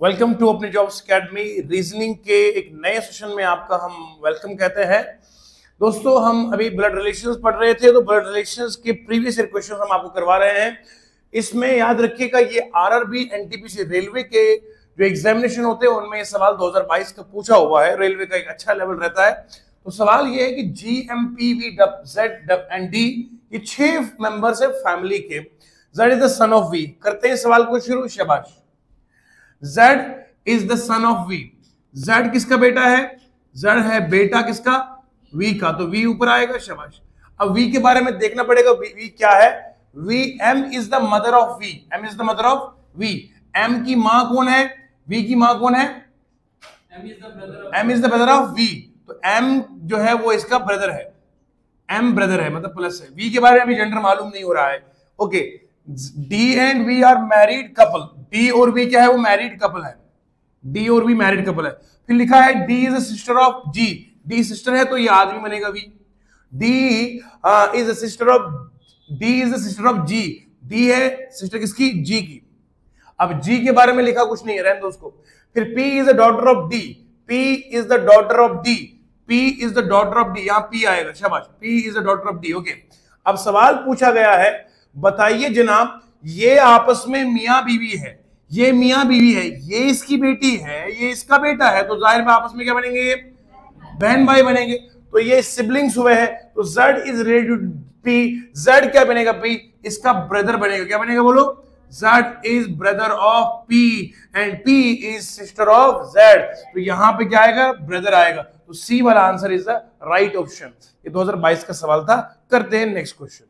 Welcome to अपनी jobs academy. Reasoning के एक नए सेशन में आपका हम वेलकम कहते हैं। दोस्तों, हम अभी ब्लड रिलेशंस पढ़ रहे थे, तो ब्लड रिलेशंस के प्रीवियस ईयर क्वेश्चन हम आपको करवा रहे हैं। इसमें याद रखिएगा, ये आरआरबी एनटीपीसी रेलवे के जो एग्जामिनेशन होते हैं उनमें ये सवाल 2022 का पूछा हुआ है। रेलवे का एक अच्छा लेवल रहता है। तो सवाल ये है कि GMPV Z एंड D ये 6 मेंबर्स है फैमिली के। Z is the son of V। करते हैं सवाल को शुरू। शाबाश। Z is the son of V। Z किसका बेटा है? Z है बेटा किसका? V का। तो V ऊपर आएगा। शाबाश। अब V के बारे में देखना पड़ेगा। V क्या है? M is the mother of V। M is the mother of V। M की मां कौन है? V की मां कौन है? M is the brother of V। तो M जो है वो इसका ब्रदर है। M ब्रदर है, मतलब प्लस है। V के बारे में अभी जेंडर मालूम नहीं हो रहा है। Okay. D and V are married couple. D और V क्या है? वो मैरिड कपल है। D और V मैरिड कपल है। फिर लिखा है D is a sister of G। D sister है तो ये आदमी बनेगा V। D is a sister of G। D है सिस्टर किसकी? G की। अब G के बारे में लिखा कुछ नहीं है, रहने दो उसको। फिर P is the daughter of D। P is the daughter of D। P is the daughter of D। यहां P आएगा। शाबाश। P is the daughter of D। Okay. अब सवाल पूछा गया है, बताइए जनाब, ये आपस में मियां बीवी है। ये मियां बीवी है, ये इसकी बेटी है, ये इसका बेटा है, तो जाहिर में आपस में क्या बनेंगे? ये बहन भाई बनेंगे। तो ये सिबलिंग्स हुए हैं। तो Z is related to P। Z क्या बनेगा? P इसका ब्रदर बनेगा। क्या बनेगा बोलो? Z is brother of P and P is sister of Z। तो यहां पे क्या आएगा? ब्रदर आएगा। तो C वाला answer is the right option. ये 2022 का सवाल था। करते हैं next question.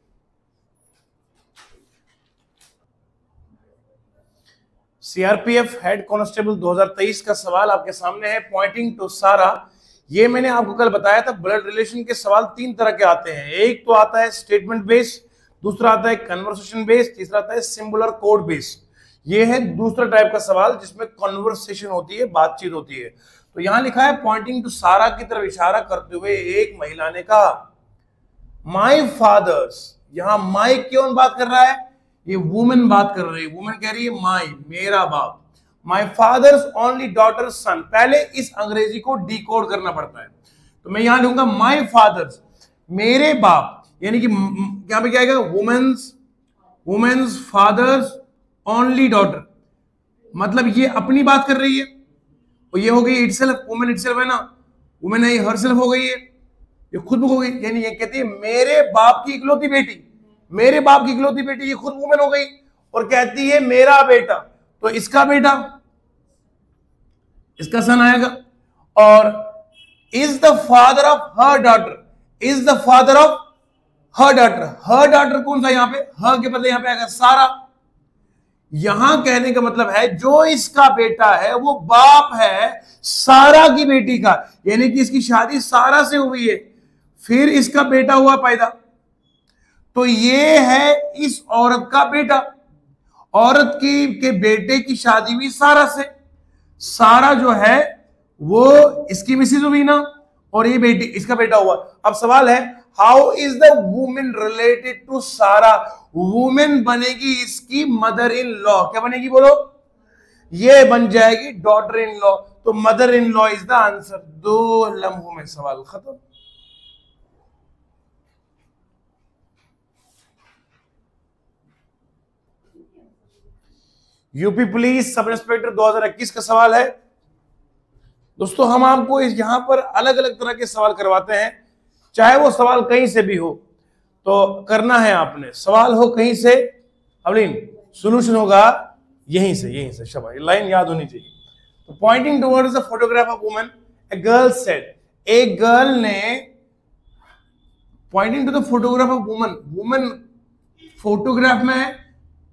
CRPF head constable 2023 का सवाल आपके सामने है। पॉइंटिंग टू सारा। ये मैंने आपको कल बताया था, ब्लड रिलेशन के सवाल 3 तरह के आते हैं। एक तो आता है स्टेटमेंट बेस्ड, दूसरा आता है कन्वर्सेशन बेस्ड, तीसरा आता है सिंबुलर कोड बेस्ड। ये है दूसरा टाइप का सवाल जिसमें कन्वर्सेशन होती है, बातचीत होती है। तो यहां लिखा है पॉइंटिंग टू सारा की तरफ इशारा करते हुए एक महिला ने कहा, माई फादर्स। यहां माई क्यों बात कर रहा है? ये वुमेन बात कर रही है। वुमेन कह रही है माई, मेरा बाप। माई फादर्स ओनली डॉटर सन। पहले इस अंग्रेजी को डिकोड करना पड़ता है। तो मैं यहां लूंगा माई फादर्स, मेरे बाप, यानी कि यहां पे क्या आएगा? Women's fathers only daughter. मतलब ये अपनी बात कर रही है। और ये हो गई इटसेल्फ, वुमेन इटसेल्फ है ना, वुमेन है, हरसेल्फ हो गई है, ये खुद हो गई। यानी ये कहती है मेरे बाप की इकलौती बेटी, मेरे बाप की इकलौती बेटी, ये खुद वुमेन हो गई। और कहती है मेरा बेटा, तो इसका बेटा, इसका सन आएगा। और is the father of her daughter, is the father of her daughter. Her daughter कौन सा? यहां पे हर के बदले यहां पे आएगा सारा। यहां कहने का मतलब है जो इसका बेटा है वो बाप है सारा की बेटी का, यानी कि इसकी शादी सारा से हुई है, फिर इसका बेटा हुआ पैदा। तो ये है इस औरत का बेटा। औरत की के बेटे की शादी हुई सारा से। सारा जो है वो इसकी मिसेज हुई ना, और ये बेटी इसका बेटा हुआ। अब सवाल है, how is the women related to Sara? Women बनेगी इसकी मदर इन लॉ। क्या बनेगी बोलो? ये बन जाएगी डॉटर इन लॉ। तो mother in law is the answer. 2 लम्हों में सवाल खत्म। यूपी पुलिस सब इंस्पेक्टर 2021 का सवाल है। दोस्तों, हम आपको यहां पर अलग अलग तरह के सवाल करवाते हैं, चाहे वो सवाल कहीं से भी हो। तो करना है आपने, सवाल हो कहीं से, अवलीन सॉल्यूशन होगा यहीं से। शाबाश, लाइन याद होनी चाहिए। तो pointing towards the photograph of woman, a girl said. एक गर्ल ने pointing to the photograph of woman, woman photograph में है,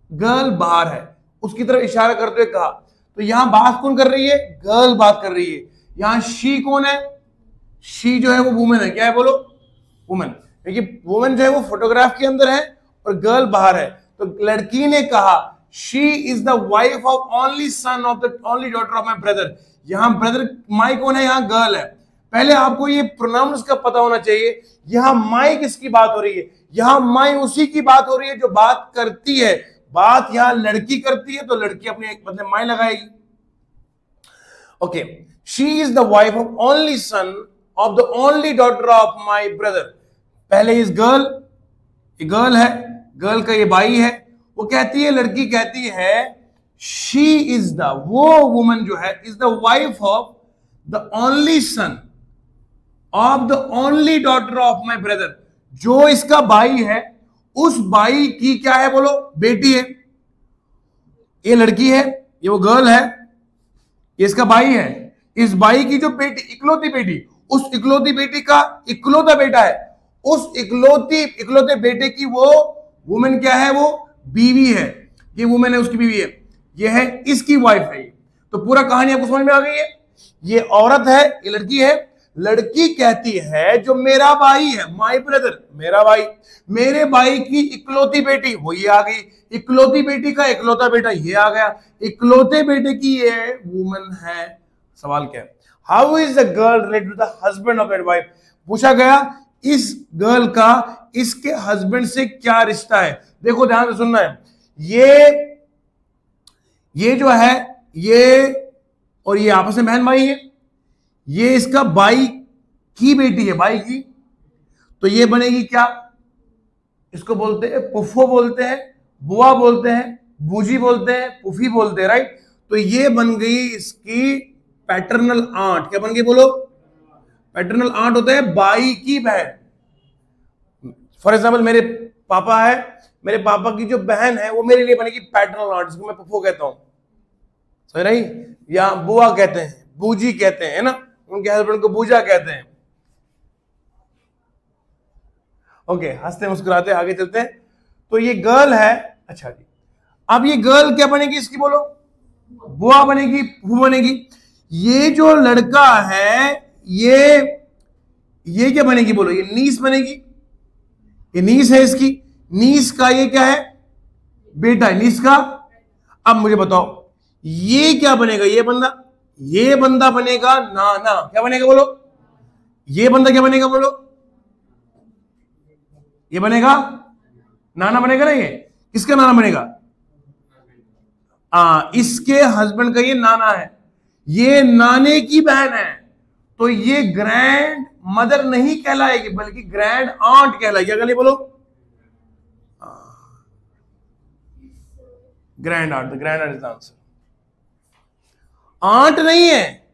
गर्ल बाहर है, उसकी तरफ इशारा करते हुए कहा। तो यहां बात कौन कर रही है? गर्ल बात कर रही है। यहां शी कौन है? शी जो है वो वुमेन है। क्या है बोलो? वुमेन। क्योंकि वुमेन जो है वो फोटोग्राफ के अंदर है और गर्ल बाहर है। तो लड़की ने कहा, she is the wife of only son of the only daughter of my brother. यहां ब्रदर माई कौन है? यहां गर्ल है। पहले आपको ये प्रोनाउंस का पता होना चाहिए। यहां माई किसकी बात हो रही है? यहां माई उसी की बात हो रही है जो बात करती है। बात यहां लड़की करती है, तो लड़की अपने एक बदले माई लगाएगी। Okay, she is the wife of only son of the only daughter of my brother. पहले इस गर्ल है, गर्ल का ये भाई है। वो कहती है, लड़की कहती है, शी इज द, वो वुमन जो है, is the wife of the only son of the only daughter of my brother. जो इसका भाई है, उस भाई की क्या है बोलो, बेटी है। ये लड़की है, ये वो गर्ल है, ये इसका भाई है। इस भाई की जो बेटी, इकलौती बेटी, उस इकलौती बेटी का इकलौता बेटा है। उस इकलौते बेटे की वो वुमेन क्या है, वो बीवी है। ये वुमेन है, उसकी बीवी है। ये है इसकी वाइफ है। तो पूरा कहानी आपको समझ में आ गई है। ये औरत है, ये लड़की है। लड़की कहती है, जो मेरा भाई है, माई ब्रदर, मेरा भाई, मेरे भाई की इकलौती बेटी, वो ये आ गई। इकलौती बेटी का इकलौता बेटा ये आ गया। इकलौते बेटे की ये वुमन है। सवाल क्या है, how is the girl related to the husband of that wife. पूछा गया, इस गर्ल का इसके हस्बैंड से क्या रिश्ता है। देखो ध्यान से सुनना है। ये जो है, ये और ये आपस में बहन भाई है। ये इसका भाई की बेटी है, भाई की। तो ये बनेगी क्या, इसको बोलते हैं पुफ्फो बोलते हैं, बुआ बोलते हैं, बूजी बोलते हैं, पुफी बोलते हैं, राइट। तो ये बन गई इसकी पैटर्नल आंट। क्या बन गई बोलो, पैटर्नल आंट होता है भाई की बहन। फॉर एग्जाम्पल, मेरे पापा है, मेरे पापा की जो बहन है वो मेरे लिए बनेगी पैटर्नल आंट, जिसको मैं पुफ्फो कहता हूं, सही रही। या बुआ कहते हैं, बूजी कहते हैं ना, उनके हस्बैंड को बूजा कहते हैं। ओके, हंसते मुस्कुराते आगे चलते हैं। तो ये गर्ल है। अच्छा जी, अब ये गर्ल क्या बनेगी इसकी बोलो, बुआ बनेगी, फूफू बनेगी। ये जो लड़का है, ये क्या बनेगी बोलो, ये नीस बनेगी। ये नीस है इसकी। नीस का ये क्या है, बेटा है नीस का। अब मुझे बताओ, ये क्या बनेगा, ये बंदा बनेगा नाना। क्या बनेगा बोलो, ये बंदा क्या बनेगा बोलो, ये बनेगा नाना बनेगा ना। ये किसका नाना बनेगा, इसके हस्बैंड का ये नाना है। ये नाने की बहन है। तो ये ग्रैंड मदर नहीं कहलाएगी, बल्कि ग्रैंड आंट कहलाएगी। अगर बोलो grand aunt, grand aunt is the answer. Aunt नहीं है,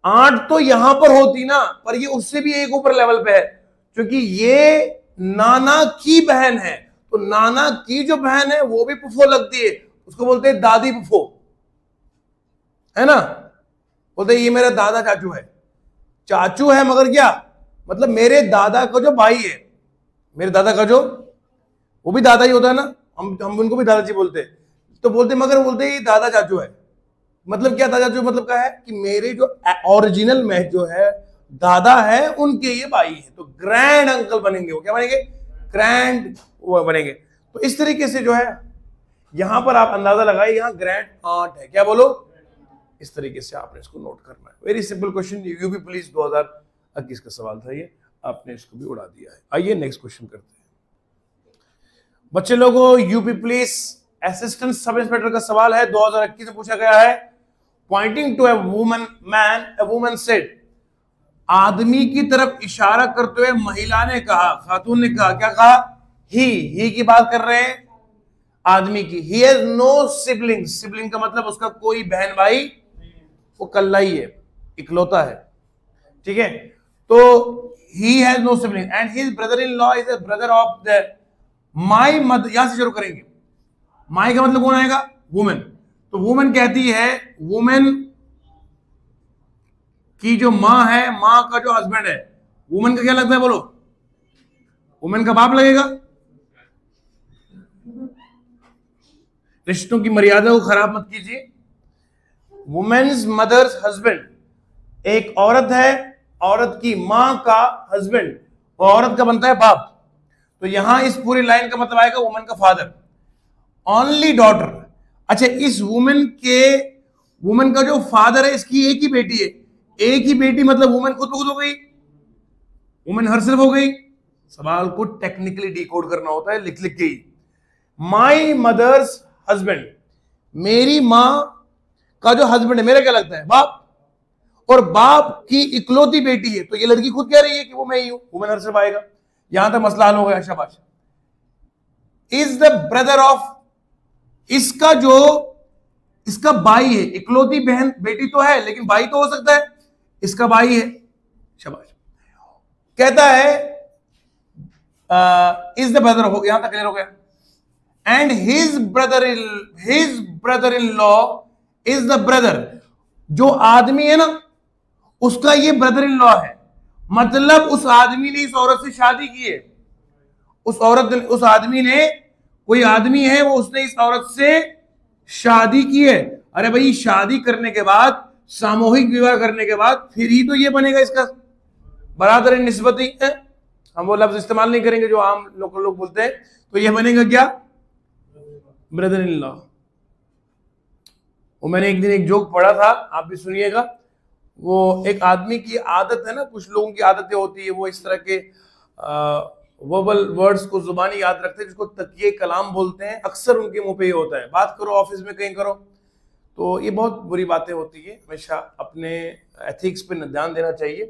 आंट तो यहां पर होती ना, पर ये उससे भी एक ऊपर लेवल पे है, क्योंकि ये नाना की बहन है। तो नाना की जो बहन है वो भी पुफ्फो लगती है, उसको बोलते हैं दादी पुफ्फो, है ना। बोलते हैं ये मेरा दादा चाचू है। चाचू है मगर क्या मतलब, मेरे दादा का जो भाई है, मेरे दादा का जो, वो भी दादा ही होता है ना, हम उनको भी दादाजी बोलते हैं। तो बोलते मगर बोलते ये दादा चाचू है। मतलब क्या दादा चाचू मतलब क्या है कि मेरे जो ओरिजिनल में जो है दादा है, उनके ये भाई है। तो ग्रैंड अंकल बनेंगे, वो क्या बनेंगे, ग्रैंड वो बनेंगे। तो इस तरीके से जो है यहां पर आप अंदाजा लगाइए, यहां ग्रैंड आंट है। क्या बोलो, इस तरीके से आपने इसको नोट करना है। Very simple question, UP police 2021 का सवाल था ये, आपने इसको भी उड़ा दिया है। आइए नेक्स्ट क्वेश्चन करते हैं बच्चे लोगों। UP police assistant sub inspector का सवाल है, 2021 में पूछा गया है। Pointing to a woman man, a woman said, आदमी की तरफ इशारा करते हुए महिला ने कहा, खातून ने कहा, क्या कहा, ही की बात कर रहे हैं, आदमी की। He has no sibling, sibling का मतलब उसका कोई बहन भाई, वो कल्ला ही है, इकलौता है, ठीक है। तो he has no sibling and his brother in law is a brother of the my mother. यहां से शुरू करेंगे। माई का मतलब कौन आएगा, वुमेन। तो वुमेन कहती है, वुमेन की जो मां है, मां का जो हस्बैंड है, वुमेन का क्या लगता है बोलो, वुमेन का बाप लगेगा। रिश्तों की मर्यादा को खराब मत कीजिए। वुमेन्स मदर्स हस्बैंड, एक औरत है, औरत की मां का हस्बैंड, वो औरत का बनता है बाप। तो यहां इस पूरी लाइन का मतलब आएगा वुमेन का फादर। ओनली डॉटर, अच्छा इस वुमेन का जो फादर है, इसकी एक ही बेटी है। एक ही बेटी मतलब वुमेन खुद ब खुद हो गई, वुमेन हर सिर्फ हो गई। सवाल को टेक्निकली डिकोड करना होता है, लिख लिख के ही। माई मदर्स हस्बैंड, मेरी मां का जो हस्बैंड है, मेरा क्या लगता है, बाप। और बाप की इकलौती बेटी है, तो ये लड़की खुद कह रही है कि वो मैं ही हूं, वो मेरे सिर्फ आएगा। यहां तक मसला हल हो गया, शाबाश। इज द ब्रदर ऑफ, इसका जो इसका भाई है, इकलौती बहन बेटी तो है लेकिन भाई तो हो सकता है, इसका भाई है, शाबाश। कहता है इज द ब्रदर, हो यहां तक क्लियर हो गया। And his brother in law is the brother, जो आदमी है ना उसका ये ब्रदर इन लॉ है, मतलब उस आदमी ने इस औरत से शादी की है, उस आदमी ने, कोई आदमी है वो, उसने इस औरत से शादी की है। अरे भाई, शादी करने के बाद, सामूहिक विवाह करने के बाद फिर ही तो ये बनेगा इसका बरादर निस्बती है। हम वो लफ्ज इस्तेमाल नहीं करेंगे जो आम लोग बोलते हैं, तो ये बनेगा क्या, ब्रदर इन लॉ। वो मैंने एक दिन एक जोक पढ़ा था, आप भी सुनिएगा। वो एक आदमी की आदत है ना, कुछ लोगों की आदतें होती है, वो इस तरह के वर्बल वर्ड्स को जुबानी याद रखते हैं, जिसको तकिए कलाम बोलते हैं। अक्सर उनके मुंह पे ये होता है, बात करो ऑफिस में कहीं करो, तो ये बहुत बुरी बातें होती है। हमेशा अपने एथिक्स पे ध्यान देना चाहिए।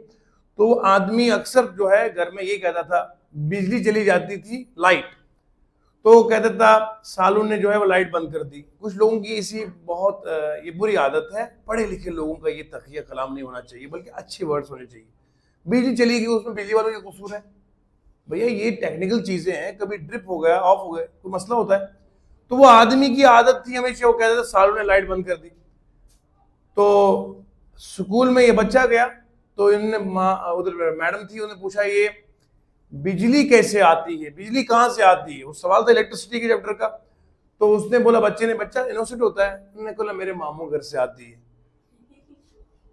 तो आदमी अक्सर जो है घर में ये कहता था, बिजली चली जाती थी, लाइट, तो कहता था सालू ने जो है वो लाइट बंद कर दी। कुछ लोगों की इसी बहुत ये बुरी आदत है। पढ़े लिखे लोगों का ये तकिया कलाम नहीं होना चाहिए, बल्कि अच्छे वर्ड्स होने चाहिए। बिजली चली गई, उसमें बिजली वालों का कसूर है? भैया ये टेक्निकल चीजें हैं, कभी ड्रिप हो गया, ऑफ हो गया, कोई मसला होता है। तो वो आदमी की आदत थी हमेशा, वो कहता था सालू ने लाइट बंद कर दी। तो स्कूल में ये बच्चा गया, तो इन्होंने उधर मैडम थी, उन्होंने पूछा ये बिजली कैसे आती है, बिजली कहां से आती है? वो सवाल था इलेक्ट्रिसिटी के चैप्टर का। तो उसने बोला, बच्चे ने, बच्चा इनोसेंट होता है, उन्होंने बोला मेरे मामू घर से आती है।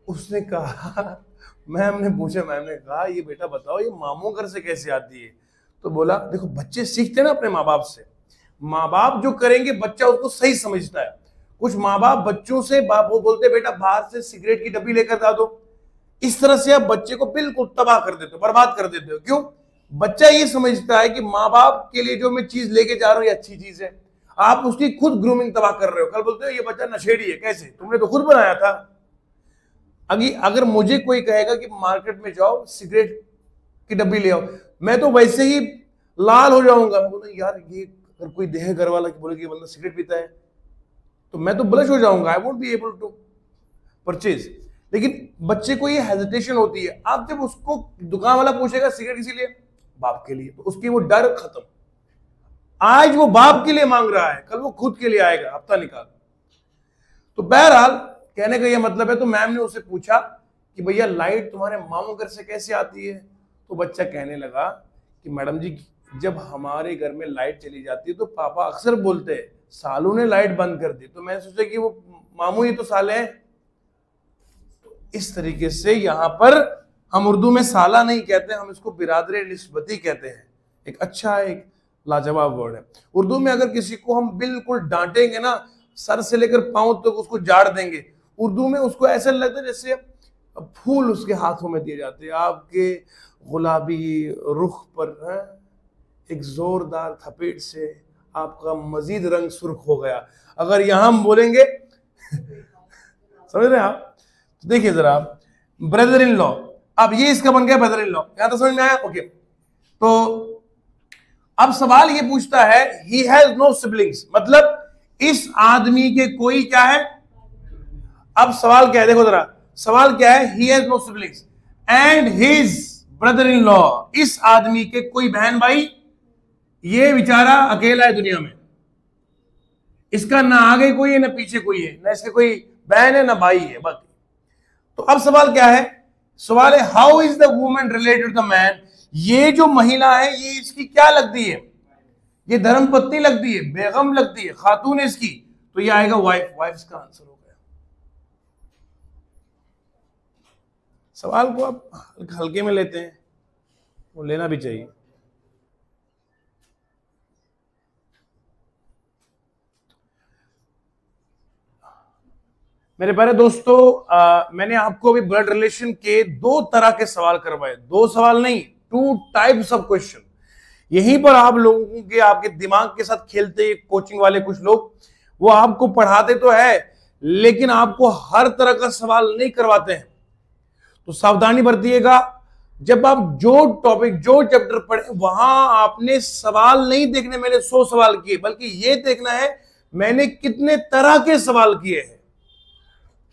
उसने कहा, मैम ने पूछा, मैम ने कहा ये बेटा बताओ ये मामू घर से कैसे आती है? तो बोला देखो बच्चे सीखते हैं ना अपने माँ बाप से, माँ बाप जो करेंगे बच्चा उसको सही समझता है। कुछ माँ बाप बच्चों से वो बोलते बेटा बाहर से सिगरेट की डब्बी लेकर आ दो, इस तरह से आप बच्चे को बिल्कुल तबाह कर देते हो, बर्बाद कर देते हो। क्यों? बच्चा ये समझता है कि माँ बाप के लिए जो मैं चीज लेके जा रहा हूँ ये अच्छी चीज है, आप उसकी खुद ग्रूमिंग तबाह कर रहे हो। कल बोलते हो ये बच्चा नशेड़ी है, कैसे? तुमने तो खुद बनाया था। अगर मुझे कोई कहेगा कि मार्केट में जाओ सिगरेट की डब्बी ले आओ, मैं तो वैसे ही लाल हो जाऊंगा। मैं बोलूँ यार ये अगर कोई देह घर वाला बोले कि बंदा सिगरेट पीता है तो मैं तो ब्लश हो जाऊंगा, I won't be able to purchase. लेकिन बच्चे को ये हेजिटेशन होती है। आप जब उसको दुकान वाला पूछेगा सिगरेट किसी लिए, बाप के लिए, तो उसकी वो डर खत्म। आज वो बाप के लिए मांग रहा है, कल वो खुद के लिए आएगा, हफ्ता निकाल। तो बहरहाल कहने का ये मतलब है। तो मैम ने उससे पूछा कि भैया लाइट तुम्हारे मामू घर से कैसे आती है? तो बच्चा कहने लगा कि मैडम जी जब हमारे घर में लाइट चली जाती है तो पापा अक्सर बोलते हैं सालू ने लाइट बंद कर दी। तो मैंने सोचा कि वो मामू ही तो साले हैं। तो इस तरीके से यहां पर हम उर्दू में साला नहीं कहते, हम इसको बिरादर निस्बती कहते हैं। एक अच्छा एक लाजवाब वर्ड है। उर्दू में अगर किसी को हम बिल्कुल डांटेंगे ना, सर से लेकर पांव तक उसको जाड़ देंगे, उर्दू में उसको ऐसा लगता है जैसे फूल उसके हाथों में दिए जाते हैं। आपके गुलाबी रुख पर है एक जोरदार थपेट से आपका मजीद रंग सुर्ख हो गया। अगर यहां हम बोलेंगे समझ रहे हैं आप? तो देखिए जरा, ब्रदर इन लॉ, अब ये इसका बन गया ब्रदर इन लॉ। यहां तो समझ में आया? ओके। तो अब सवाल ये पूछता है ही हैज नो सिबलिंग्स, मतलब इस आदमी के कोई क्या है? अब सवाल क्या है, देखो जरा, सवाल क्या है? He has no siblings and his brother in law, इस आदमी के कोई बहन भाई, ये बेचारा अकेला है दुनिया में, इसका ना आगे कोई है ना पीछे कोई है, ना इसके कोई बहन है ना भाई है बाकी। तो अब सवाल क्या है? सवाल है how is the woman related the man, ये जो महिला है ये इसकी क्या लगती है? ये धर्मपत्नी लगती है, बेगम लगती है, खातून है इसकी, तो ये आएगा वाइफ। वाइफ का आंसर हो गया। सवाल को आप हल्के में लेते हैं, वो लेना भी चाहिए। मेरे प्यारे दोस्तों, मैंने आपको अभी ब्लड रिलेशन के दो तरह के सवाल करवाए, दो सवाल नहीं, 2 टाइप्स ऑफ क्वेश्चन। यहीं पर आप लोगों के आपके दिमाग के साथ खेलते कोचिंग वाले कुछ लोग, वो आपको पढ़ाते तो है लेकिन आपको हर तरह का सवाल नहीं करवाते हैं। तो सावधानी बरतिएगा, जब आप जो टॉपिक जो चैप्टर पढ़े वहां आपने सवाल नहीं देखने मैंने 100 सवाल किए, बल्कि ये देखना है मैंने कितने तरह के सवाल किए हैं।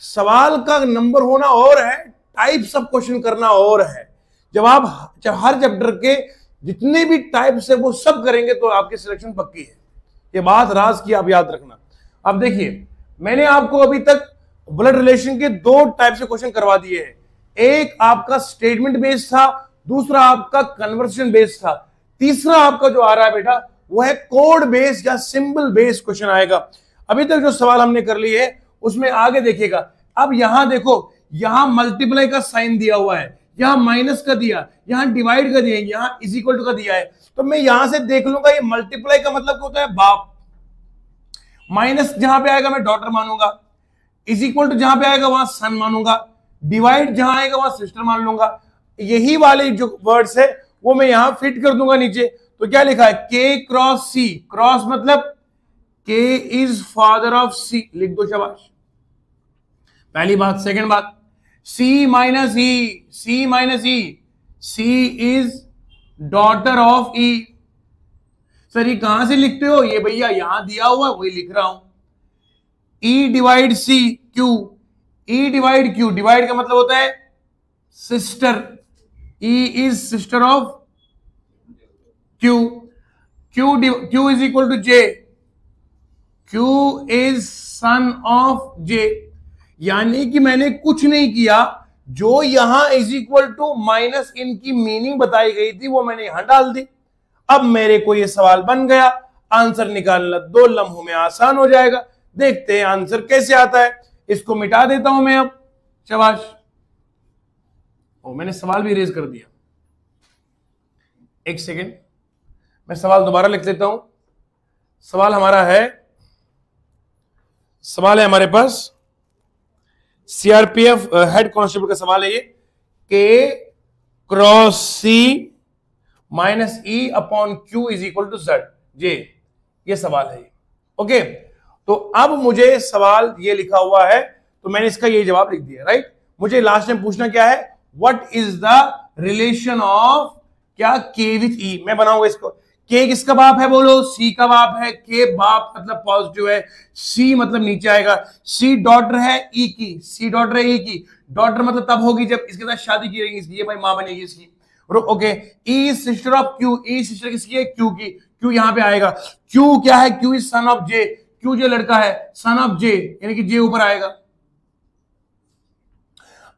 सवाल का नंबर होना और है, टाइप्स ऑफ क्वेश्चन करना और है। जब हर चैप्टर के जितने भी टाइप्स है वो सब करेंगे तो आपकी सिलेक्शन पक्की है। ये बात राज की आप याद रखना। अब देखिए, मैंने आपको अभी तक ब्लड रिलेशन के 2 टाइप से क्वेश्चन करवा दिए हैं। एक आपका स्टेटमेंट बेस्ड था, दूसरा आपका कन्वर्सेशन बेस्ड था, तीसरा आपका जो आ रहा है बेटा वो है कोड बेस्ड या सिंबल बेस्ड क्वेश्चन आएगा। अभी तक जो सवाल हमने कर लिए है उसमें आगे देखिएगा। अब यहां देखो, यहां मल्टीप्लाई का साइन दिया हुआ है, यहां माइनस का दिया, यहां डिवाइड का दिया, यहां इज इक्वल टू का दिया है। तो मैं यहां से देख लूंगा ये मल्टीप्लाई का मतलब क्या होता है, बाप। माइनस जहां पे आएगा मैं डॉटर मानूंगा, इज इक्वल टू जहां पे आएगा वहां सन मानूंगा, डिवाइड जहां आएगा वहां सिस्टर मान लूंगा। यही वाले जो वर्ड्स है वो मैं यहां फिट कर दूंगा नीचे। तो क्या लिखा है, के क्रॉस सी, क्रॉस मतलब के इज फादर ऑफ सी, लिख दो शाबाश, पहली बात। सेकंड बात, C minus E, C minus E, C is daughter of E. Sir ये कहां से लिखते हो, ये भैया यहां दिया हुआ वही लिख रहा हूं। E divide C Q, E divide Q, divide का मतलब होता है sister, E is sister of Q, Q is equal to J, Q is son of J. यानी कि मैंने कुछ नहीं किया, जो यहां इज इक्वल टू माइनस इनकी मीनिंग बताई गई थी वो मैंने यहां डाल दी। अब मेरे को ये सवाल बन गया, आंसर निकालना 2 लम्हों में आसान हो जाएगा। देखते हैं आंसर कैसे आता है। इसको मिटा देता हूं मैं अब, शाबाश। ओ मैंने सवाल भी इरेज कर दिया, एक सेकेंड, मैं सवाल दोबारा लिख लेता हूं। सवाल हमारा है, सवाल है हमारे पास सीआरपीएफ हेड कांस्टेबल का सवाल है ये, K cross C minus E upon Q is equal to Z, J, ये सवाल है। ओके, तो अब मुझे सवाल ये लिखा हुआ है तो मैंने इसका ये जवाब लिख दिया, राइट। मुझे लास्ट में पूछना क्या है, what is the relation of क्या के विथ ई। मैं बनाऊंगा इसको, के किसका बाप है बोलो, सी का बाप है। के बाप मतलब पॉजिटिव है, सी मतलब नीचे आएगा। सी डॉटर है ई की, सी डॉटर है ई की। डॉटर मतलब तब होगी जब इसके साथ शादी की जाएगी, ये भाई मां बनेगी इसकी। Okay, E sister of Q, E sister किसकी है, क्यू की। क्यू यहां पे आएगा। क्यू क्या है, Q is son of J, Q जो लड़का है सन ऑफ जे, यानी कि जे ऊपर आएगा।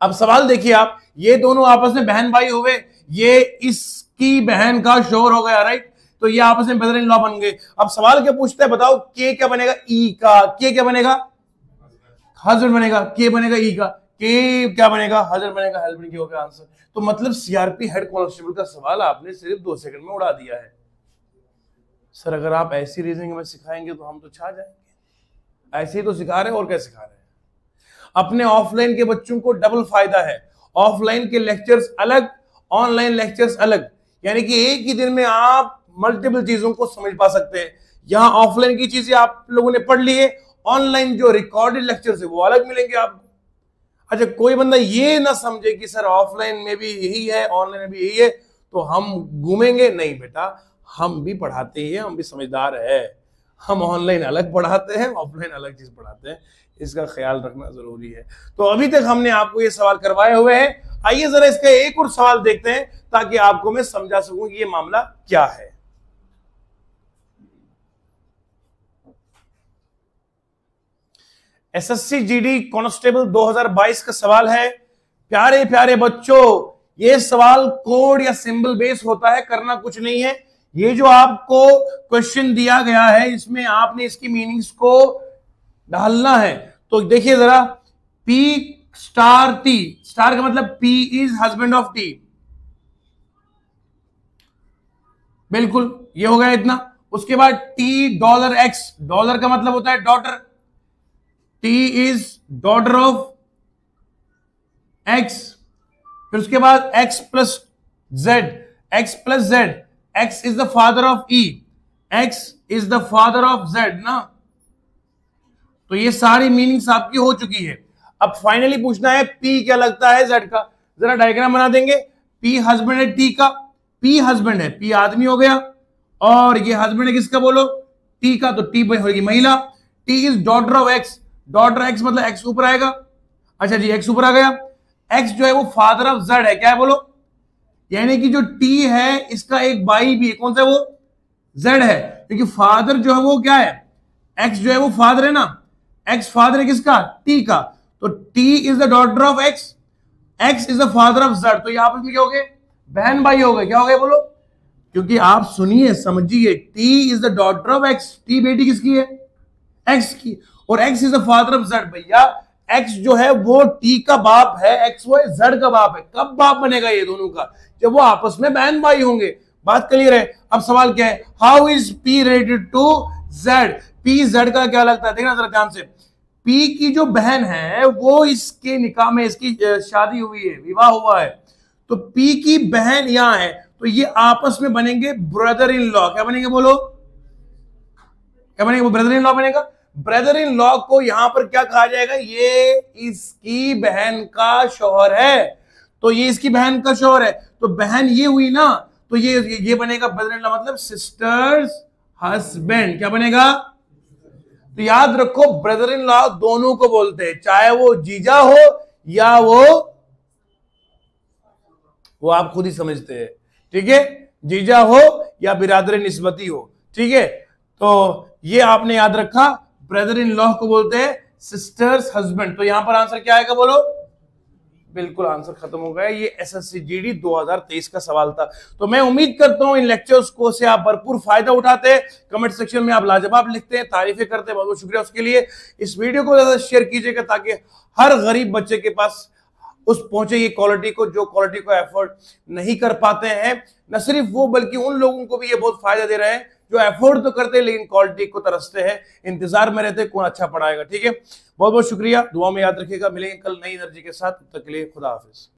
अब सवाल देखिए आप, ये दोनों आपस में बहन भाई हुए, ये इसकी बहन का शोहर हो गया, राइट। तो ये आपस में ब्रदर इन लॉ बन गए। अब सवाल क्या पूछता है, बताओ के क्या बनेगा, ई का। के क्या बनेगा, हस्बैंड बनेगा। के बनेगा ई का, के क्या बनेगा, हस्बैंड बनेगा। हस्बैंड हो गया आंसर। तो मतलब सीआरपी हेड कांस्टेबल का सवाल आपने सिर्फ 2 सेकंड में उड़ा दिया है। सर अगर आप ऐसी रीजनिंग में सिखाएंगे तो हम तो छा जाएंगे। ऐसे ही तो सिखा रहे हैं, और क्या सिखा रहे हैं। अपने ऑफलाइन के बच्चों को डबल फायदा है, ऑफलाइन के लेक्चर्स अलग, ऑनलाइन लेक्चर्स अलग, यानी कि एक ही दिन में आप मल्टीपल चीजों को समझ पा सकते हैं। यहां ऑफलाइन की चीजें आप लोगों ने पढ़ ली है, ऑनलाइन जो रिकॉर्डेड लेक्चर्स है वो अलग मिलेंगे आपको। अच्छा, कोई बंदा ये ना समझे कि सर ऑफलाइन में भी यही है ऑनलाइन में भी यही है तो हम घूमेंगे, नहीं बेटा, हम भी पढ़ाते हैं, हम भी समझदार है। हम ऑनलाइन अलग पढ़ाते हैं, ऑफलाइन अलग चीज पढ़ाते हैं, इसका ख्याल रखना जरूरी है। तो अभी तक हमने आपको ये सवाल करवाए हुए हैं। आइए जरा इसका एक और सवाल देखते हैं ताकि आपको मैं समझा सकूं कि ये मामला क्या है। एसएससी जीडी कांस्टेबल 2022 का सवाल है। प्यारे प्यारे बच्चों, ये सवाल कोड या सिंबल बेस होता है, करना कुछ नहीं है। ये जो आपको क्वेश्चन दिया गया है इसमें आपने इसकी मीनिंग्स को डालना है। तो देखिए जरा, P स्टार T, स्टार का मतलब P is husband of T, बिल्कुल ये हो गया इतना। उसके बाद T डॉलर X, डॉलर का मतलब होता है daughter, T is daughter of X। फिर उसके बाद X plus Z, X plus Z, X is the father of E, X is the father of Z ना। तो ये सारी मीनिंग्स आपकी हो चुकी है। अब फाइनली पूछना है P क्या लगता है Z का। जरा डायग्राम बना देंगे। पी हस्बैंड है टी का, पी हस्बैंड है, पी आदमी हो गया, और ये हस्बैंड है किसका बोलो, टी का, तो टी होगी महिला। T is daughter of x, daughter x मतलब एक्स ऊपर आएगा, अच्छा जी एक्स ऊपर आ गया। एक्स जो है वो फादर ऑफ जेड है, क्या है बोलो, यानी कि जो टी है इसका एक भाई भी है, कौन सा है वो, जेड है, क्योंकि फादर जो है वो क्या है, एक्स जो है वो फादर है ना, एक्स फादर है किसका, टी का, तो T is the daughter of x, x is the father of Z, तो ये आपस में क्या हो गए, बहन भाई हो गए, क्या हो गए बोलो, क्योंकि आप सुनिए समझिए, T is the daughter of x, T बेटी किसकी है, एक्स की, और x is the father of Z. भैया एक्स जो है वो टी का बाप है, एक्स वो जेड का बाप है, कब बाप बनेगा ये दोनों का, जब वो आपस में बहन भाई होंगे। बात क्लियर है। अब सवाल क्या है, how is P related to Z, P Z का क्या लगता है, देखना जरा ध्यान से। पी की जो बहन है वो इसके निकाह में, इसकी शादी हुई है, विवाह हुआ है, तो पी की बहन यहां है, तो ये आपस में बनेंगे ब्रदर इन लॉ, क्या बनेंगे बोलो, क्या बनेगा, ब्रदर इन लॉ बनेगा। ब्रदर इन लॉ को यहां पर क्या कहा जाएगा, ये इसकी बहन का शौहर है, तो ये इसकी बहन का शौहर है, तो बहन ये हुई ना, तो ये बनेगा ब्रदर इन लॉ, मतलब सिस्टर्स हस्बैंड, क्या बनेगा, तो याद रखो ब्रदर इन लॉ दोनों को बोलते हैं, चाहे वो जीजा हो या वो आप खुद ही समझते हैं, ठीक है, जीजा हो या बिरादर निस्बती हो, ठीक है, तो ये आपने याद रखा, ब्रदर इन लॉ को बोलते हैं सिस्टर्स हस्बैंड। तो यहां पर आंसर क्या आएगा बोलो, बिल्कुल आंसर खत्म हो गया। ये एसएससी जीडी 2023 का सवाल था। तो मैं उम्मीद करता हूं इन लेक्चर्स को से आप भरपूर फायदा उठाते हैं, कमेंट सेक्शन में आप लाजवाब लिखते हैं, तारीफें करते हैं, बहुत बहुत शुक्रिया उसके लिए। इस वीडियो को ज्यादा शेयर कीजिएगा ताकि हर गरीब बच्चे के पास उस पहुंचे ये क्वालिटी को, जो क्वालिटी को एफोर्ड नहीं कर पाते हैं। न सिर्फ वो बल्कि उन लोगों को भी ये बहुत फायदा दे रहे हैं जो एफोर्ड तो करते हैं लेकिन क्वालिटी को तरसते हैं, इंतजार में रहते हैं कौन अच्छा पढ़ाएगा। ठीक है, बहुत बहुत शुक्रिया, दुआ में याद रखिएगा, मिलेंगे कल नई एनर्जी के साथ, तब तक के लिए खुदा हाफिज।